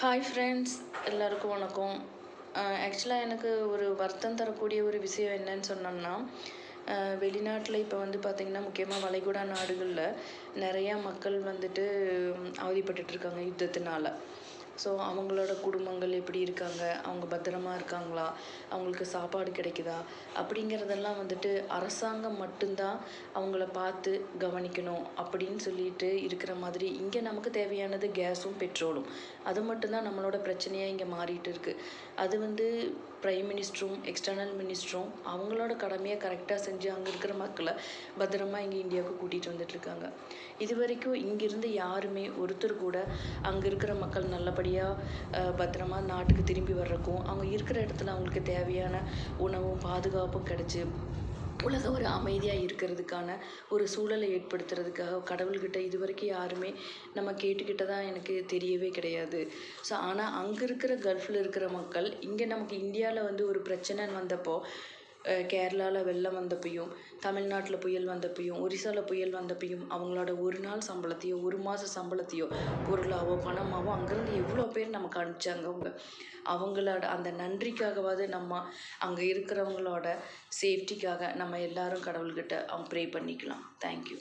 Hi friends, எல்லாருக்கும் வணக்கம். ஆக்சுவலாக எனக்கு ஒரு வருத்தம் தரக்கூடிய ஒரு விஷயம் என்னன்னு சொன்னோம்னா, வெளிநாட்டில் இப்போ வந்து பார்த்திங்கன்னா முக்கியமாக வளைகுடா நாடுகளில் நிறையா மக்கள் வந்துட்டு அவதிப்பட்டுட்ருக்காங்க யுத்தத்தினால. ஸோ அவங்களோட குடும்பங்கள் எப்படி இருக்காங்க, அவங்க பத்திரமா இருக்காங்களா, அவங்களுக்கு சாப்பாடு கிடைக்குதா அப்படிங்கிறதெல்லாம் வந்துட்டு அரசாங்கம் மட்டும்தான் அவங்கள பார்த்து கவனிக்கணும் அப்படின்னு சொல்லிட்டு இருக்கிற மாதிரி இங்கே நமக்கு தேவையானது கேஸும் பெட்ரோலும். அது மட்டும்தான் நம்மளோட பிரச்சனையாக இங்கே மாறிட்டு இருக்குது. அது வந்து ப்ரைம் மினிஸ்டரும் எக்ஸ்டர்னல் மினிஸ்டரும் அவங்களோட கடமையை கரெக்டாக செஞ்சு அங்கே இருக்கிற மக்களை பத்திரமா இங்கே இந்தியாவுக்கு கூட்டிகிட்டு வந்துட்டுருக்காங்க. இது வரைக்கும் இங்கேருந்து யாருமே ஒருத்தர் கூட அங்கே இருக்கிற மக்கள் நல்லபடியாக பத்திரமா நாட்டுக்கு திரும்பி வர்றக்கும், அவங்க இருக்கிற இடத்துல அவங்களுக்கு தேவையான உணவும் பாதுகாப்பும் கிடச்சி உலகம் ஒரு அமைதியாக இருக்கிறதுக்கான ஒரு சூழலை ஏற்படுத்துறதுக்காக கடவுள்கிட்ட இது வரைக்கும் யாருமே நம்ம கேட்டுக்கிட்டதான் எனக்கு தெரியவே கிடையாது. ஸோ ஆனால் அங்கே இருக்கிற கல்ஃபில் இருக்கிற மக்கள் இங்கே நமக்கு இந்தியாவில் வந்து ஒரு பிரச்சனைன்னு வந்தப்போ, கேரளாவில் வெள்ளம் வந்தப்பையும், தமிழ்நாட்டில் புயல் வந்தப்பையும், ஒரிசாவில் புயல் வந்தப்பையும் அவங்களோட ஒரு நாள் சம்பளத்தையோ ஒரு மாத சம்பளத்தையோ பொருளாவோ பணமாவோ அங்கேருந்து எவ்வளோ பேர் நமக்கு அனுப்பிச்சாங்க. அவங்களோட அந்த நன்றிக்காகவாவது நம்ம அங்கே இருக்கிறவங்களோட சேஃப்டிக்காக நம்ம எல்லாரும் கடவுள்கிட்ட ப்ரே பண்ணிக்கலாம். தேங்க்யூ.